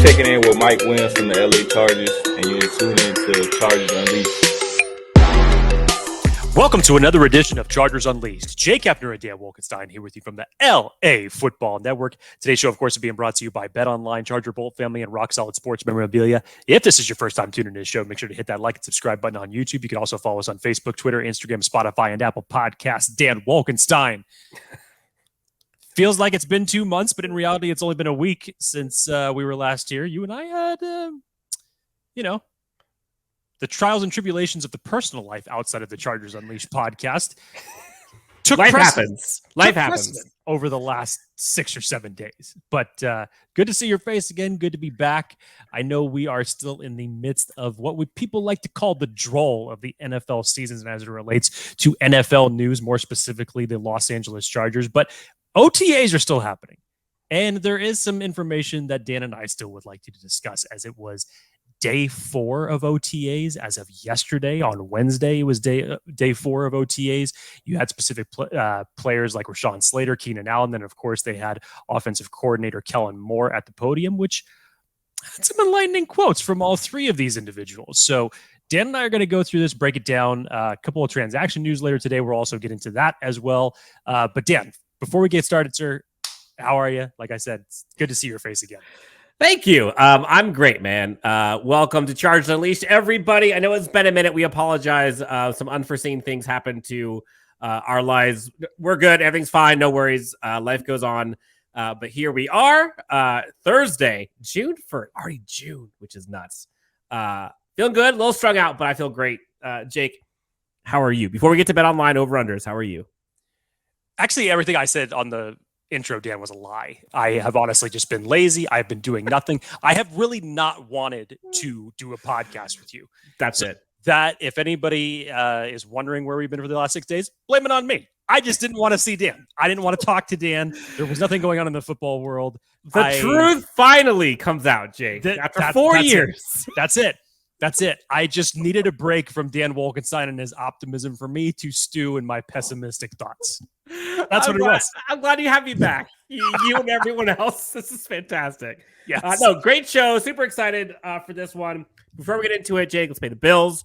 checking in with Mike Williams from the LA Chargers, and you're tuning into Chargers Unleashed. Welcome to another edition of Chargers Unleashed. Jake Hefner and Dan Wolkenstein here with you from the LA Football Network. Today's show, of course, is being brought to you by BetOnline, Charger Bolt Family, and Rock Solid Sports Memorabilia. If this is your first time tuning into the show, make sure to hit that like and subscribe button on YouTube. You can also follow us on Facebook, Twitter, Instagram, Spotify, and Apple Podcasts. Dan Wolkenstein. Feels like it's been 2 months, but in reality, it's only been a week since we were last here. You and I had, the trials and tribulations of the personal life outside of the Chargers Unleashed podcast. Life happens over the last 6 or 7 days. But good to see your face again. Good to be back. I know we are still in the midst of what people like to call the drawl of the NFL seasons and as it relates to NFL news, more specifically the Los Angeles Chargers. But OTAs are still happening. And there is some information that Dan and I still would like to discuss, as it was day 4 of OTAs as of yesterday. On Wednesday, it was day 4 of OTAs. You had specific players like Rashawn Slater, Keenan Allen. Then, of course, they had offensive coordinator Kellen Moore at the podium, which had some enlightening quotes from all 3 of these individuals. So Dan and I are going to go through this, break it down. A couple of transaction news later today. We'll also get into that as well. But Dan, before we get started, sir, how are you? Like I said, it's good to see your face again. Thank you. I'm great, man. Welcome to Chargers Unleashed, everybody. I know it's been a minute. We apologize. Some unforeseen things happened to our lives. We're good. Everything's fine. No worries. Life goes on. But here we are, Thursday, June 1st. Already June, which is nuts. Feeling good. A little strung out, but I feel great. Jake, how are you? Before we get to BetOnline over-unders, how are you? Actually, everything I said on the intro, Dan, was a lie. I have honestly just been lazy. I've been doing nothing. I have really not wanted to do a podcast with you. That's it. That if anybody is wondering where we've been for the last 6 days, blame it on me. I just didn't want to see Dan. I didn't want to talk to Dan. There was nothing going on in the football world. The truth finally comes out, Jake. After 4 years. That's it. That's it. I just needed a break from Dan Wolkenstein and his optimism for me to stew in my pessimistic thoughts. That's what it was. I'm glad you have me back. You and everyone else. This is fantastic. Yes. Great show. Super excited for this one. Before we get into it, Jake, let's pay the bills.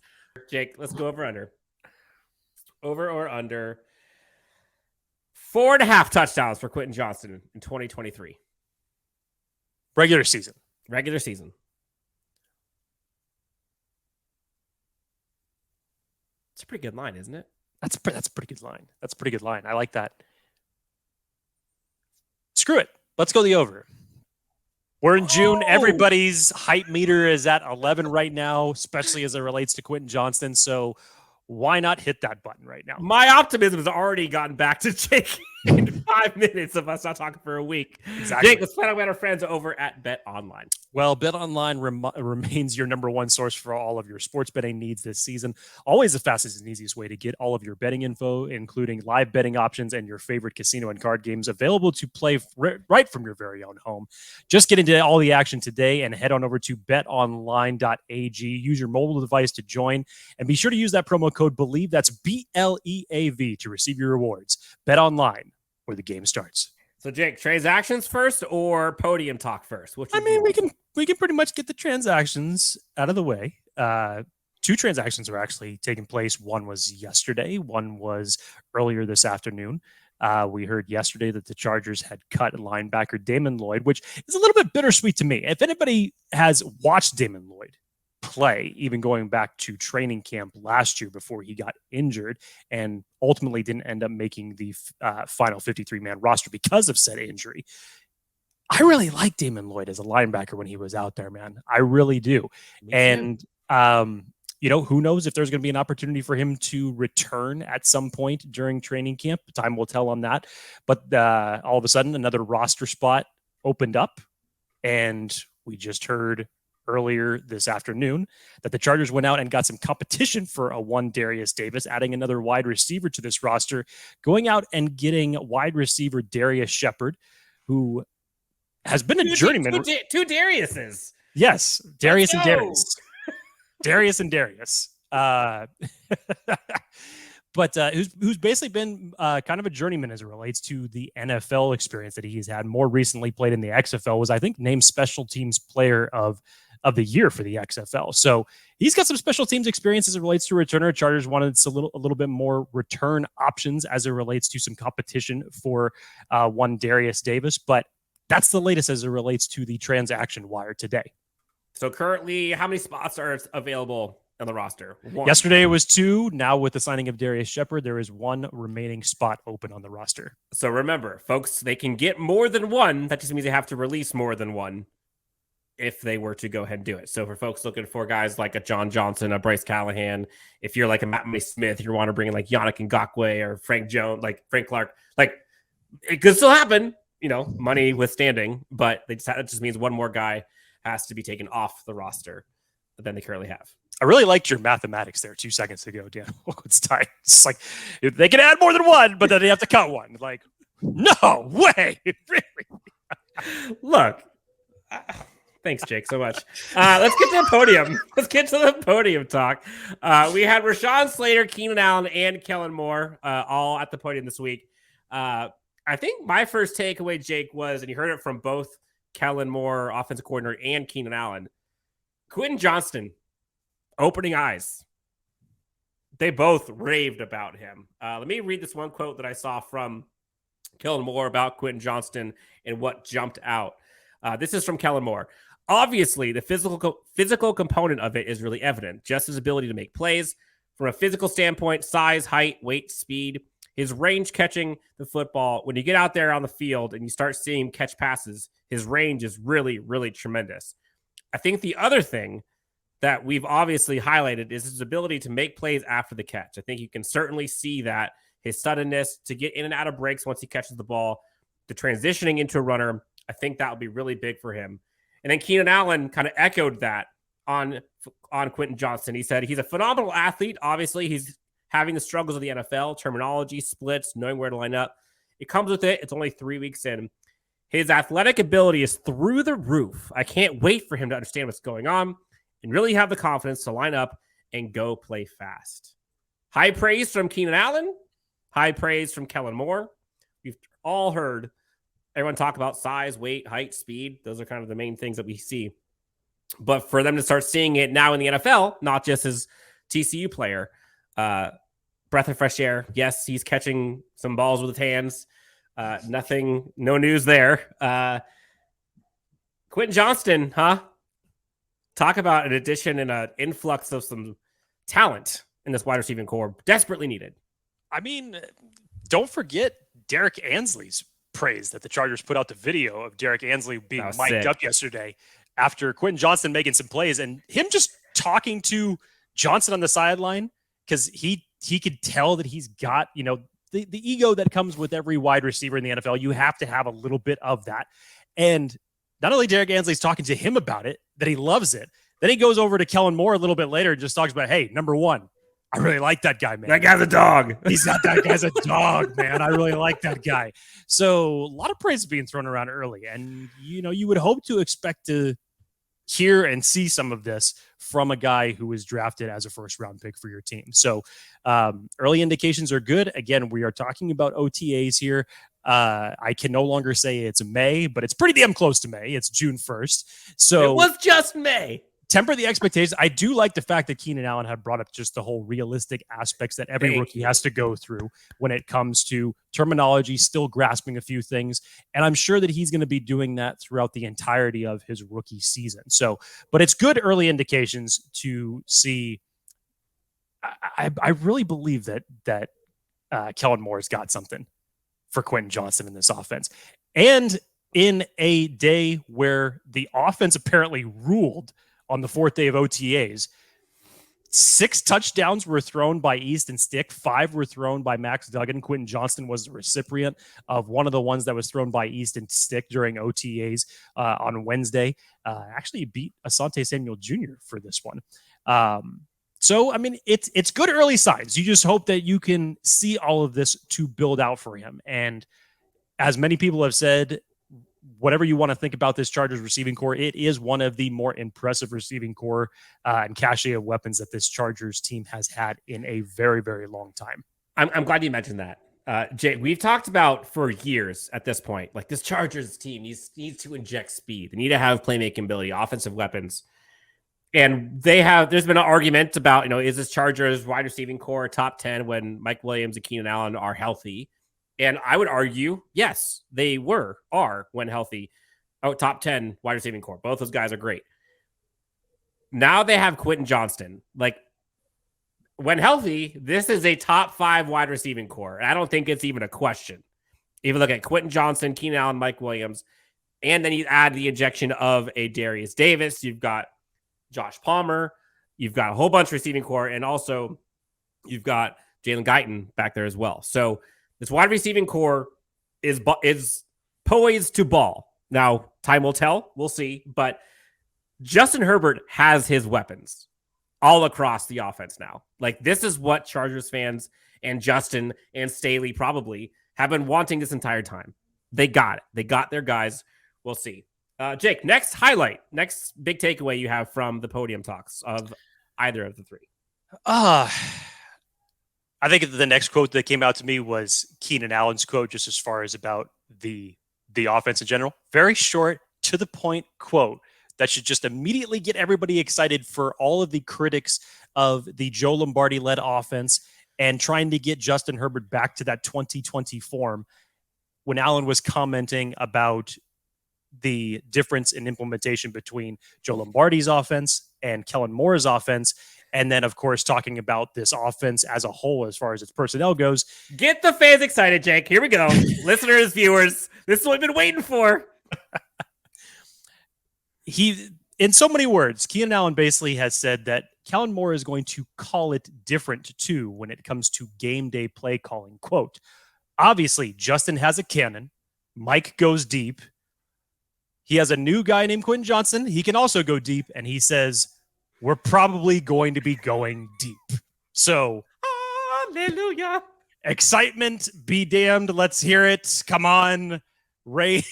Jake, let's go over under. Over or under 4.5 touchdowns for Quentin Johnston in 2023. Regular season. It's a pretty good line, isn't it? That's a pretty good line. That's a pretty good line. I like that. Screw it. Let's go the over. We're in June. Everybody's hype meter is at 11 right now, especially as it relates to Quentin Johnston. So why not hit that button right now? My optimism has already gotten back to Jake in 5 minutes of us not talking for a week. Exactly. Jake, let's find out about our friends over at BetOnline. Well, BetOnline remains your number one source for all of your sports betting needs this season. Always the fastest and easiest way to get all of your betting info, including live betting options and your favorite casino and card games available to play right from your very own home. Just get into all the action today and head on over to betonline.ag. Use your mobile device to join and be sure to use that promo code BELIEVE. That's BLEAV to receive your rewards. BetOnline, where the game starts. So, Jake, transactions first or podium talk first? We can pretty much get the transactions out of the way. 2 transactions are actually taking place. One was yesterday. One was earlier this afternoon. We heard yesterday that the Chargers had cut linebacker Damon Lloyd, which is a little bit bittersweet to me. If anybody has watched Damon Lloyd play, even going back to training camp last year before he got injured and ultimately didn't end up making the final 53-man roster because of said injury. I really like Damon Lloyd as a linebacker when he was out there, man. I really do. And, who knows if there's going to be an opportunity for him to return at some point during training camp. Time will tell on that. But all of a sudden, another roster spot opened up, and we just heard earlier this afternoon that the Chargers went out and got some competition for a one Darrius Davis, adding another wide receiver to this roster, going out and getting wide receiver Darius Shepard, who has been a journeyman. Two Darriuses. Yes, Darrius and Darrius. Darrius and Darrius. but who's basically been kind of a journeyman as it relates to the NFL experience that he's had. More recently played in the XFL, was I think named Special Teams Player of the year for the XFL. So he's got some special teams experience as it relates to returner. Chargers wanted a little bit more return options as it relates to some competition for one Darrius Davis, but that's the latest as it relates to the transaction wire today. So currently, how many spots are available on the roster? One. Yesterday it was 2. Now with the signing of Darrius Shepherd, there is 1 remaining spot open on the roster. So remember, folks, they can get more than 1. That just means they have to release more than 1 if they were to go ahead and do it. So for folks looking for guys like a John Johnson, a Bryce Callahan, if you're like a Matt May Smith, you want to bring in like Yannick Ngakoue or Frank Jones, like Frank Clark, like it could still happen, money withstanding, but it just means 1 more guy has to be taken off the roster than they currently have. I really liked your mathematics there 2 seconds ago, Dan Wolkenstein. It's like they can add more than 1, but then they have to cut 1. Like, no way. Really? Look, thanks, Jake, so much. Let's get to the podium. Let's get to the podium talk. We had Rashawn Slater, Keenan Allen, and Kellen Moore all at the podium this week. I think my first takeaway, Jake, was, and you heard it from both Kellen Moore, offensive coordinator, and Keenan Allen, Quentin Johnston, opening eyes. They both raved about him. Let me read this one quote that I saw from Kellen Moore about Quentin Johnston and what jumped out. This is from Kellen Moore. Obviously, the physical component of it is really evident. Just his ability to make plays from a physical standpoint, size, height, weight, speed, his range catching the football. When you get out there on the field and you start seeing him catch passes, his range is really, really tremendous. I think the other thing that we've obviously highlighted is his ability to make plays after the catch. I think you can certainly see that, his suddenness to get in and out of breaks once he catches the ball, the transitioning into a runner. I think that will be really big for him. And then Keenan Allen kind of echoed that on Quentin Johnston. He said he's a phenomenal athlete. Obviously, he's having the struggles of the NFL, terminology, splits, knowing where to line up. It comes with it. It's only 3 weeks in. His athletic ability is through the roof. I can't wait for him to understand what's going on and really have the confidence to line up and go play fast. High praise from Keenan Allen. High praise from Kellen Moore. We've all heard everyone talk about size, weight, height, speed. Those are kind of the main things that we see. But for them to start seeing it now in the NFL, not just as TCU player, breath of fresh air. Yes, he's catching some balls with his hands. No news there. Quentin Johnston, huh? Talk about an addition and an influx of some talent in this wide receiving core. Desperately needed. I mean, don't forget Derek Ansley's praise that the Chargers put out the video of Derek Ansley being mic'd up yesterday after Quentin Johnston making some plays and him just talking to Johnson on the sideline because he could tell that he's got, the ego that comes with every wide receiver in the NFL. You have to have a little bit of that. And not only Derek Ansley's talking to him about it, that he loves it. Then he goes over to Kellen Moore a little bit later and just talks about, hey, number 1, I really like that guy, man. That guy's a dog. That guy's a dog, man. I really like that guy. So a lot of praise being thrown around early. And, you would hope to expect to hear and see some of this from a guy who was drafted as a first-round pick for your team. So early indications are good. Again, we are talking about OTAs here. I can no longer say it's May, but it's pretty damn close to May. It's June 1st. So it was just May. Temper the expectations. I do like the fact that Keenan Allen had brought up just the whole realistic aspects that every rookie has to go through when it comes to terminology, still grasping a few things. And I'm sure that he's going to be doing that throughout the entirety of his rookie season. So, but it's good early indications to see. I really believe that Kellen Moore's got something for Quentin Johnston in this offense. And in a day where the offense apparently ruled on the 4th day of OTAs, 6 touchdowns were thrown by Easton Stick. 5 were thrown by Max Duggan. Quentin Johnston was the recipient of one of the ones that was thrown by Easton Stick during OTAs on Wednesday. Actually beat Asante Samuel Jr. for this one. So, I mean, it's good early signs. You just hope that you can see all of this to build out for him. And as many people have said, whatever you want to think about this Chargers receiving core, it is one of the more impressive receiving core and cachet of weapons that this Chargers team has had in a very, very long time. I'm glad you mentioned that. Jay, we've talked about for years at this point, like this Chargers team needs to inject speed. They need to have playmaking ability, offensive weapons. And there's been an argument about, is this Chargers wide receiving core top 10 when Mike Williams and Keenan Allen are healthy? And I would argue, yes, they are when healthy. Oh, top 10 wide receiving core. Both those guys are great. Now they have Quentin Johnston. Like, when healthy, this is a top 5 wide receiving core. And I don't think it's even a question. If you look at Quentin Johnston, Keenan Allen, Mike Williams, and then you add the injection of a Darrius Davis, you've got Josh Palmer, you've got a whole bunch of receiving core, and also you've got Jalen Guyton back there as well. So this wide receiving core is poised to ball. Now, time will tell. We'll see. But Justin Herbert has his weapons all across the offense now. Like, this is what Chargers fans and Justin and Staley probably have been wanting this entire time. They got it. They got their guys. We'll see. Jake, next big takeaway you have from the podium talks of either of the three. I think the next quote that came out to me was Keenan Allen's quote, just as far as about the offense in general. Very short, to the point quote that should just immediately get everybody excited for all of the critics of the Joe Lombardi-led offense and trying to get Justin Herbert back to that 2020 form. When Allen was commenting about the difference in implementation between Joe Lombardi's offense and Kellen Moore's offense, and then, of course, talking about this offense as a whole as far as its personnel goes. Get the fans excited, Jake. Here we go. Listeners, viewers, this is what we've been waiting for. In so many words, Keenan Allen basically has said that Kellen Moore is going to call it different, too, when it comes to game day play calling. Quote, obviously, Justin has a cannon. Mike goes deep. He has a new guy named Quentin Johnston. He can also go deep. And he says, we're probably going to be going deep. So, hallelujah. Excitement be damned. Let's hear it. Come on. Rain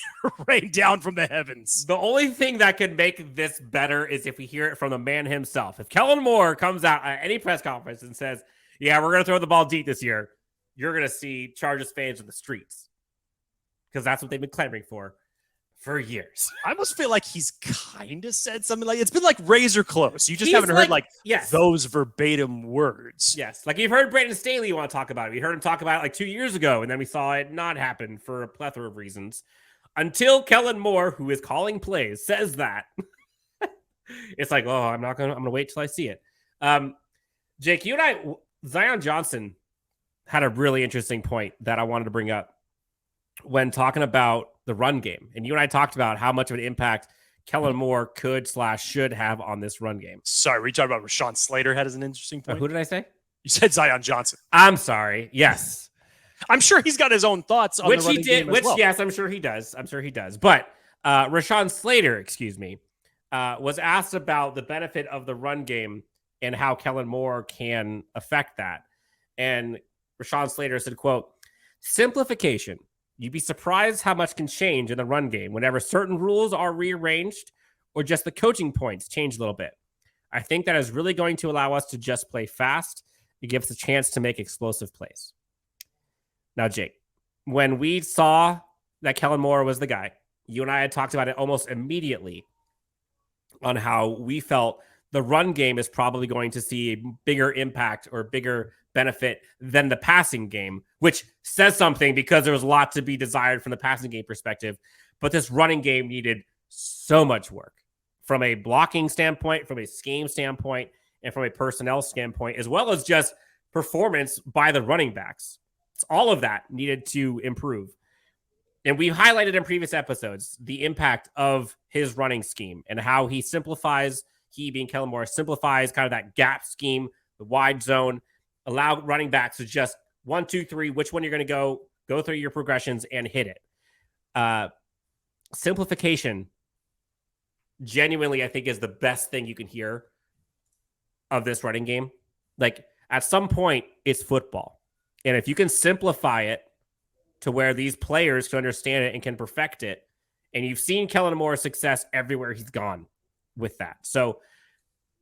down from the heavens. The only thing that could make this better is if we hear it from the man himself. If Kellen Moore comes out at any press conference and says, yeah, we're going to throw the ball deep this year, you're going to see Chargers fans in the streets. Because that's what they've been clamoring for years. I almost feel like he's kind of said something like, it's been like razor close. You just haven't heard heard those verbatim words. Yes. Like, you've heard Brandon Staley want to talk about it. We heard him talk about it like 2 years ago, and then we saw it not happen for a plethora of reasons. Until Kellen Moore, who is calling plays, says that. It's like, oh, I'm going to wait till I see it. Jake, you and I, Zion Johnson had a really interesting point that I wanted to bring up when talking about the run game. And you and I talked about how much of an impact Kellen Moore should have on this run game. Sorry, were you talking about Rashawn Slater had as an interesting point? Who did I say? You said Zion Johnson. I'm sorry. Yes. I'm sure he's got his own thoughts on the running game as well. Yes, I'm sure he does. But Rashawn Slater, was asked about the benefit of the run game and how Kellen Moore can affect that. And Rashawn Slater said, quote, simplification. You'd be surprised how much can change in the run game whenever certain rules are rearranged or just the coaching points change a little bit. I think that is really going to allow us to just play fast. It gives us a chance to make explosive plays. Now, Jake, when we saw that Kellen Moore was the guy, you and I had talked about it almost immediately on how we felt the run game is probably going to see a bigger impact or bigger benefit than the passing game, which says something because there was a lot to be desired from the passing game perspective. But this running game needed so much work from a blocking standpoint, from a scheme standpoint, and from a personnel standpoint, as well as just performance by the running backs. It's all of that needed to improve. And we've highlighted in previous episodes the impact of his running scheme and how he simplifies, he being Kellen Moore, simplifies kind of that gap scheme, the wide zone, allow running backs to just 1, 2, 3, which one you're going to go through your progressions and hit it. Simplification, genuinely, I think is the best thing you can hear of this running game. Like, at some point, it's football. And if you can simplify it to where these players can understand it and can perfect it, and you've seen Kellen Moore's success everywhere he's gone with that. So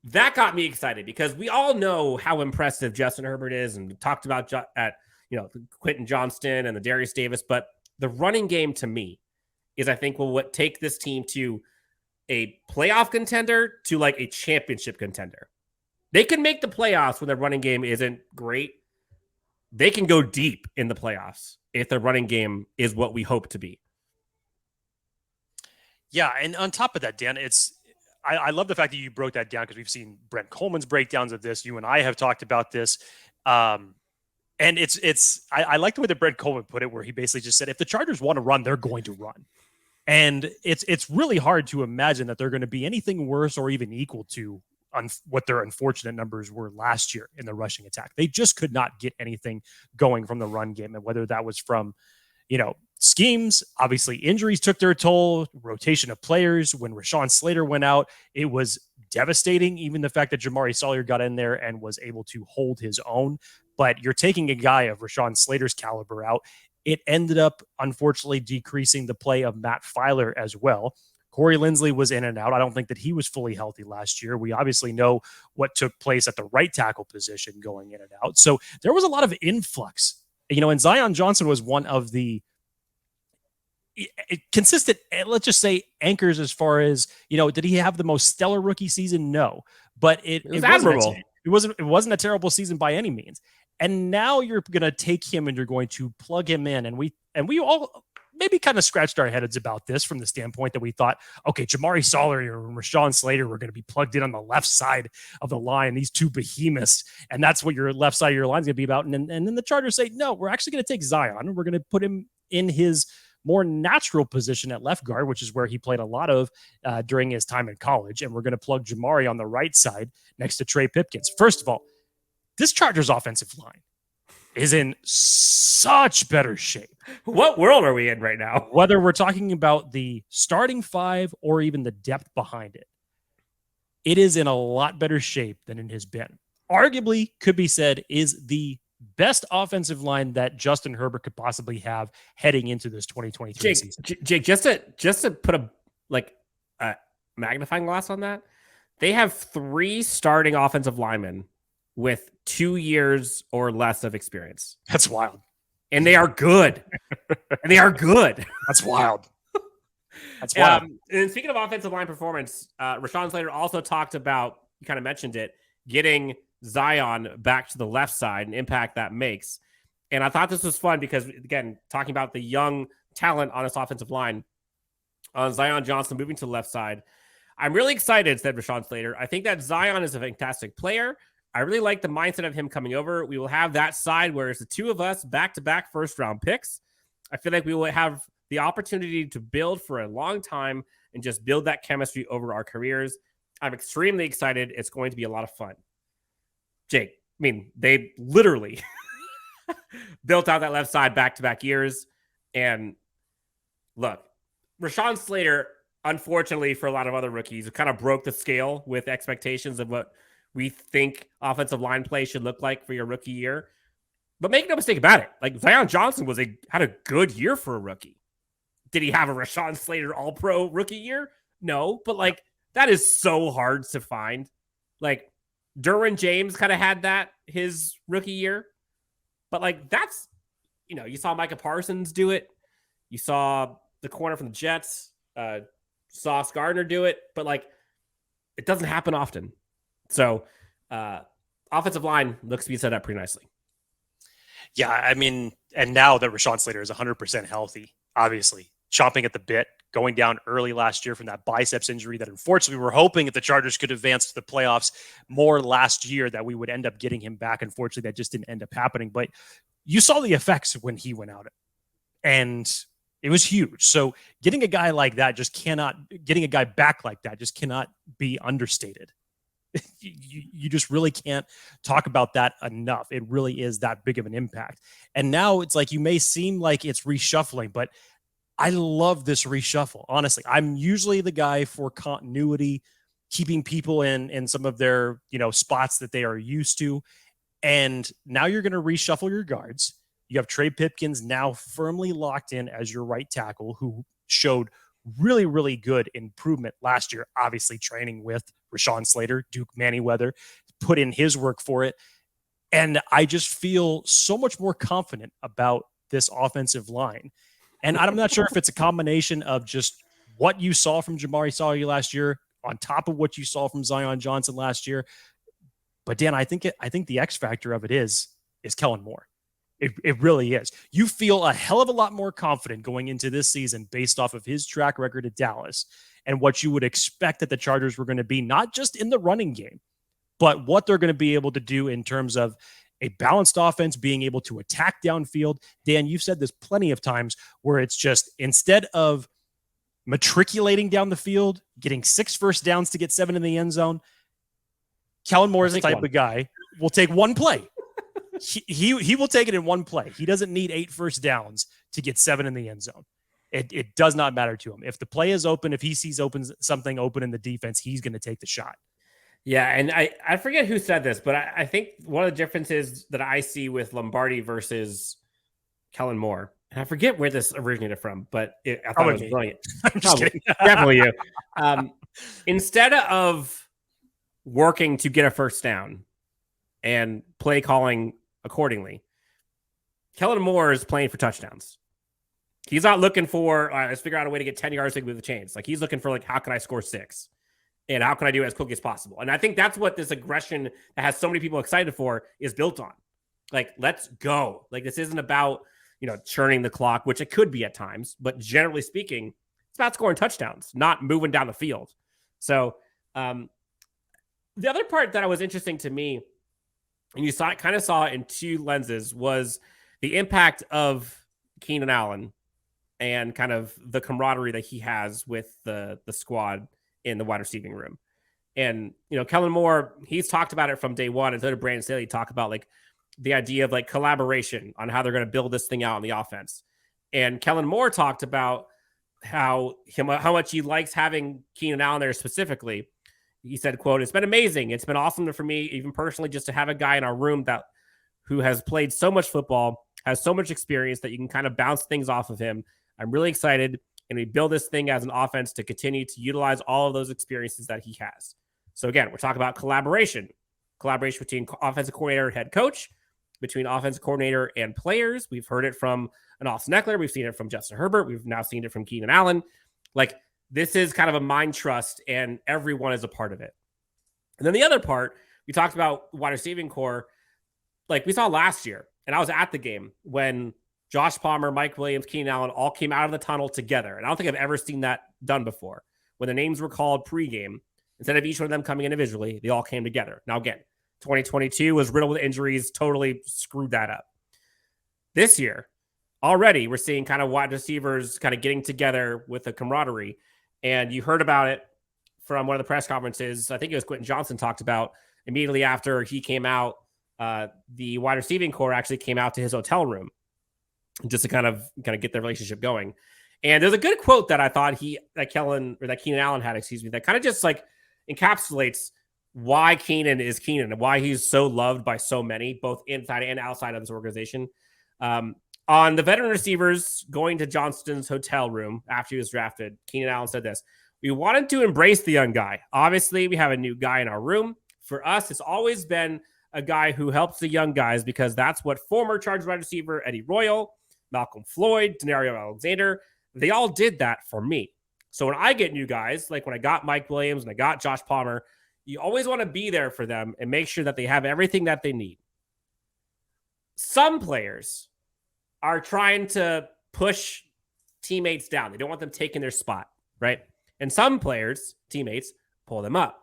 that got me excited because we all know how impressive Justin Herbert is, and we talked about at the Quentin Johnston and the Darrius Davis, but the running game to me is, I think, will take this team to a playoff contender to like a championship contender. They can make the playoffs when their running game isn't great. They can go deep in the playoffs if their running game is what we hope to be. Yeah, and on top of that, Dan, I love the fact that you broke that down because we've seen Brent Coleman's breakdowns of this. You and I have talked about this. And I like the way that Brent Coleman put it, where he basically just said, if the Chargers want to run, they're going to run. And it's really hard to imagine that they're going to be anything worse or even equal to what their unfortunate numbers were last year in the rushing attack. They just could not get anything going from the run game. And whether that was from, schemes, obviously injuries took their toll, rotation of players. When Rashawn Slater went out, it was devastating. Even the fact that Jamari Salyer got in there and was able to hold his own. But you're taking a guy of Rashawn Slater's caliber out. It ended up, unfortunately, decreasing the play of Matt Filer as well. Corey Linsley was in and out. I don't think that he was fully healthy last year. We obviously know what took place at the right tackle position going in and out. So there was a lot of influx, and Zion Johnson was one of the consistent, let's just say, anchors as far as, did he have the most stellar rookie season? No, but it was admirable. It wasn't a terrible season by any means. And now you're going to take him and you're going to plug him in. And we all maybe kind of scratched our heads about this from the standpoint that we thought, okay, Jamari Salyer and Rashawn Slater were going to be plugged in on the left side of the line, these two behemoths, and that's what your left side of your line is going to be about. And then the Chargers say, no, we're actually going to take Zion and we're going to put him in his more natural position at left guard, which is where he played a lot of during his time in college. And we're going to plug Jamari on the right side next to Trey Pipkins. First of all, this Chargers offensive line is in such better shape. What world are we in right now? Whether we're talking about the starting five or even the depth behind it, it is in a lot better shape than it has been. Arguably, could be said, is the best offensive line that Justin Herbert could possibly have heading into this 2023 season. Jake, just to put a magnifying glass on that, they have 3 starting offensive linemen with 2 years or less of experience. That's wild. And they are good. That's wild. That's wild. And speaking of offensive line performance, Rashawn Slater also talked about, you kind of mentioned it, getting Zion back to the left side and impact that makes. And I thought this was fun because, again, talking about the young talent on this offensive line, on Zion Johnson moving to the left side, I'm really excited, said Rashawn Slater. I think that Zion is a fantastic player. I really like the mindset of him coming over. We will have that side where it's the two of us back-to-back first-round picks. I feel like we will have the opportunity to build for a long time and just build that chemistry over our careers. I'm extremely excited. It's going to be a lot of fun. Jake, I mean, they literally built out that left side back-to-back years. And look, Rashawn Slater, unfortunately for a lot of other rookies, kind of broke the scale with expectations of what we think offensive line play should look like for your rookie year. But make no mistake about it. Like, Zion Johnson had a good year for a rookie. Did he have a Rashawn Slater all-pro rookie year? No, but that is so hard to find. Derwin James kind of had that his rookie year. But that's, you saw Micah Parsons do it. You saw the corner from the Jets, Sauce Gardner do it. But it doesn't happen often. So, offensive line looks to be set up pretty nicely. Yeah, I mean, and now that Rashawn Slater is 100% healthy, obviously, chomping at the bit, going down early last year from that biceps injury that unfortunately we were hoping if the Chargers could advance to the playoffs more last year that we would end up getting him back. Unfortunately, that just didn't end up happening. But you saw the effects when he went out. And it was huge. So getting a guy like that getting a guy back like that just cannot be understated. You just really can't talk about that enough. It really is that big of an impact. And now it's you may seem like it's reshuffling, but I love this reshuffle. Honestly, I'm usually the guy for continuity, keeping people in some of their, spots that they are used to. And now you're going to reshuffle your guards. You have Trey Pipkins now firmly locked in as your right tackle, who showed really, really good improvement last year, obviously training with Rashawn Slater, Duke Manyweather, put in his work for it. And I just feel so much more confident about this offensive line. And I'm not sure if it's a combination of just what you saw from Jamari Sawyer last year on top of what you saw from Zion Johnson last year. But Dan, I think the X factor of it is Kellen Moore. It really is. You feel a hell of a lot more confident going into this season based off of his track record at Dallas and what you would expect that the Chargers were going to be, not just in the running game, but what they're going to be able to do in terms of a balanced offense, being able to attack downfield. Dan, you've said this plenty of times where it's just instead of matriculating down the field, getting 6 first downs to get 7 in the end zone, Kellen Moore is the type of guy will take one play. He will take it in one play. He doesn't need 8 first downs to get 7 in the end zone. It does not matter to him. If the play is open, if he sees something open in the defense, he's going to take the shot. Yeah, and I forget who said this, but I think one of the differences that I see with Lombardi versus Kellen Moore, and I forget where this originated from, but I thought it was brilliant. I'm just kidding. Definitely you. Instead of working to get a first down and play calling accordingly, Kellen Moore is playing for touchdowns. He's not looking for, all right, let's figure out a way to get 10 yards to move the chains. Like, he's looking for, like, how can I score 6? And how can I do it as quickly as possible? And I think that's what this aggression that has so many people excited for is built on. Like, let's go. Like, this isn't about, churning the clock, which it could be at times. But generally speaking, it's about scoring touchdowns, not moving down the field. So the other part that was interesting to me, and you kind of saw it in 2 lenses, was the impact of Keenan Allen and kind of the camaraderie that he has with the squad in the wide receiving room. And, Kellen Moore, he's talked about it from day one. And so did Brandon Staley talk about like the idea of like collaboration on how they're going to build this thing out on the offense. And Kellen Moore talked about how much he likes having Keenan Allen there specifically. He said, quote, "It's been amazing. It's been awesome for me, even personally, just to have a guy in our room who has played so much football, has so much experience that you can kind of bounce things off of him. I'm really excited. And we build this thing as an offense to continue to utilize all of those experiences that he has." So again, we're talking about collaboration between offensive coordinator and head coach, between offensive coordinator and players. We've heard it from an Austin Eckler. We've seen it from Justin Herbert. We've now seen it from Keenan Allen. Like, this is kind of a mind trust, and everyone is a part of it. And then the other part, we talked about wide receiving core, like we saw last year, and I was at the game when Josh Palmer, Mike Williams, Keenan Allen all came out of the tunnel together. And I don't think I've ever seen that done before. When the names were called pregame, instead of each one of them coming individually, they all came together. Now, again, 2022 was riddled with injuries, totally screwed that up. This year, already, we're seeing kind of wide receivers kind of getting together with a camaraderie. And you heard about it from one of the press conferences. I think it was Quentin Johnston talked about immediately after he came out. The wide receiving core actually came out to his hotel room just to kind of get the relationship going. And there's a good quote that I thought that Keenan Allen had, that kind of just like encapsulates why Keenan is Keenan and why he's so loved by so many, both inside and outside of this organization. On the veteran receivers going to Johnston's hotel room after he was drafted, Keenan Allen said this: "We wanted to embrace the young guy. Obviously, we have a new guy in our room. For us, it's always been a guy who helps the young guys because that's what former Chargers wide receiver Eddie Royal, Malcolm Floyd, Denario Alexander, they all did that for me. So when I get new guys, like when I got Mike Williams and I got Josh Palmer, you always want to be there for them and make sure that they have everything that they need. Some players are trying to push teammates down. They don't want them taking their spot, right? And some players, teammates, pull them up.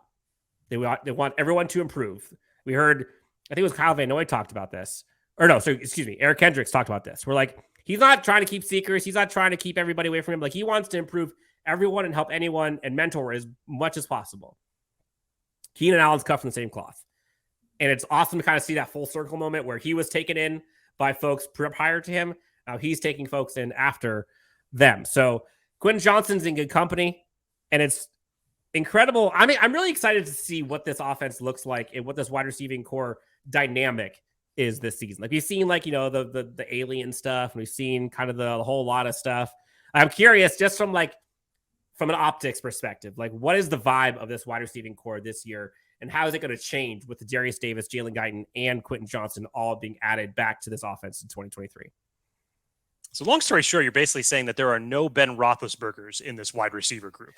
They want everyone to improve. We heard, I think it was Kyle Van Noy talked about this. Or no, so excuse me, Eric Kendricks talked about this. We're like, he's not trying to keep secrets. He's not trying to keep everybody away from him. Like, he wants to improve everyone and help anyone and mentor as much as possible. Keenan Allen's cut from the same cloth. And it's awesome to kind of see that full circle moment where he was taken in by folks prior to him. Now he's taking folks in after them. So Quentin Johnston's in good company, and it's incredible. I mean, I'm really excited to see what this offense looks like and what this wide receiving core dynamic is this season. Like, we've seen, like, you know, the alien stuff, and we've seen kind of the whole lot of stuff. I'm curious, just from an optics perspective, like, what is the vibe of this wide receiving core this year? And how is it going to change with the Darrius Davis, Jalen Guyton, and Quentin Johnston all being added back to this offense in 2023? So long story short, you're basically saying that there are no Ben Roethlisbergers in this wide receiver group.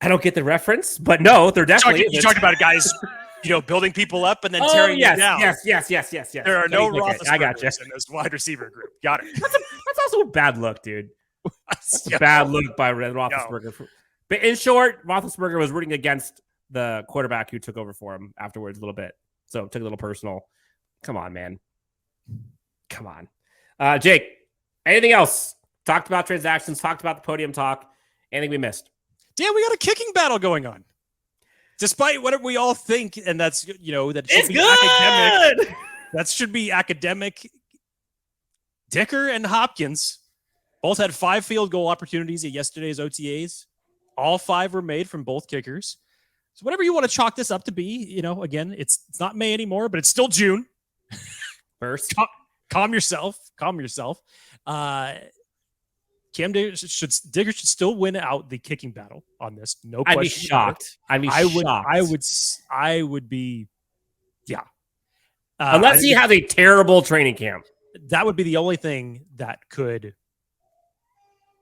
I don't get the reference, but no, they're definitely. You talked about guys, building people up and then tearing them down. Yes. There are no Roethlisbergers I got you. in this wide receiver group. Got it. That's also a bad look, dude. That's a bad look by Roethlisberger. But in short, Roethlisberger was rooting against the quarterback who took over for him afterwards a little bit. So it took a little personal. Come on, man. Come on. Jake, anything else? Talked about transactions, talked about the podium talk. Anything we missed? Dan, we got a kicking battle going on. Despite what we all think, and that's, that should be academic. That should be academic. Dicker and Hopkins both had 5 field goal opportunities at yesterday's OTAs. All 5 were made from both kickers. So whatever you want to chalk this up to be, again, it's not May anymore, but it's still June. First. Calm yourself. Digger should still win out the kicking battle on this. No question. I'd be shocked. I would be, yeah. Unless he has a terrible training camp. That would be the only thing that could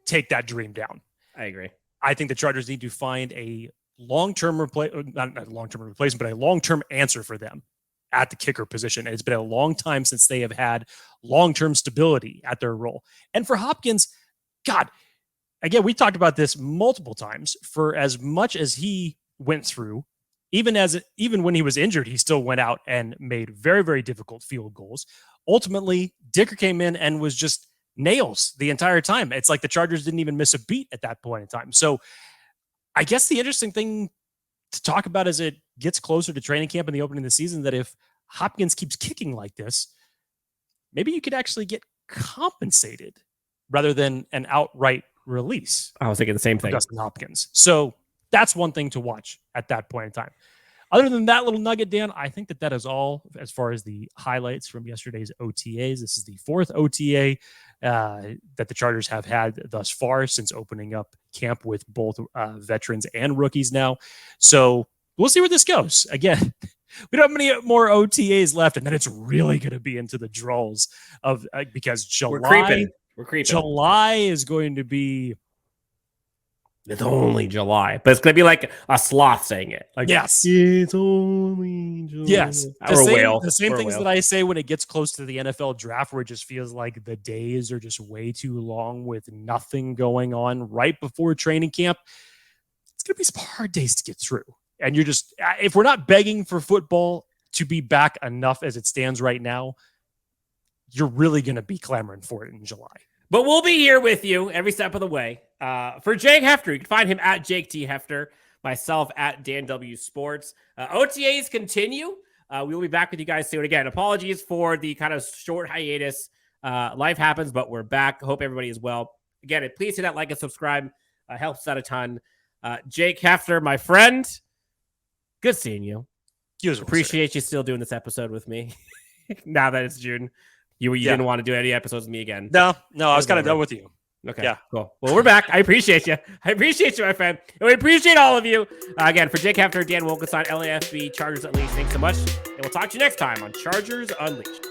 take that dream down. I agree. I think the Chargers need to find a long-term replacement, but a long-term answer for them at the kicker position. It's been a long time since they have had long-term stability at their role. And for Hopkins, God, again, we talked about this multiple times. For as much as he went through, even when he was injured, he still went out and made very, very difficult field goals. Ultimately, Dicker came in and was just nails the entire time. It's like the Chargers didn't even miss a beat at that point in time. So I guess the interesting thing to talk about as it gets closer to training camp and the opening of the season, that if Hopkins keeps kicking like this, maybe you could actually get compensated rather than an outright release. I was thinking the same thing. Dustin Hopkins. So that's one thing to watch at that point in time. Other than that little nugget, Dan, I think that is all as far as the highlights from yesterday's OTAs. This is the 4th OTA that the Chargers have had thus far since opening up camp with both veterans and rookies now. So we'll see where this goes. Again, we don't have many more OTAs left, and then it's really going to be into the draws of because July. We're creeping. July is going to be. It's only July, but it's going to be like a sloth saying it. Like, yes. It's only July. Yes. The same things whale. that I say when it gets close to the NFL draft, where it just feels like the days are just way too long with nothing going on right before training camp. It's going to be some hard days to get through. And you're just, if we're not begging for football to be back enough as it stands right now, you're really going to be clamoring for it in July. But we'll be here with you every step of the way. For Jake Hefner, you can find him at Jake T. Hefner, myself at Dan W. Sports. OTAs continue. We will be back with you guys soon. Again, apologies for the kind of short hiatus. Life happens, but we're back. Hope everybody is well. Again, please hit that like and subscribe. Helps out a ton. Jake Hefner, my friend, good seeing you. Appreciate you still doing this episode with me. Now that it's June. You didn't want to do any episodes with me again. No, I was kind of done with you. Okay. Yeah. Cool. Well, we're back. I appreciate you. My friend. And we appreciate all of you. Again, for Jake Hefner, Dan Wolkenstein, LAFB, Chargers Unleashed, thanks so much. And we'll talk to you next time on Chargers Unleashed.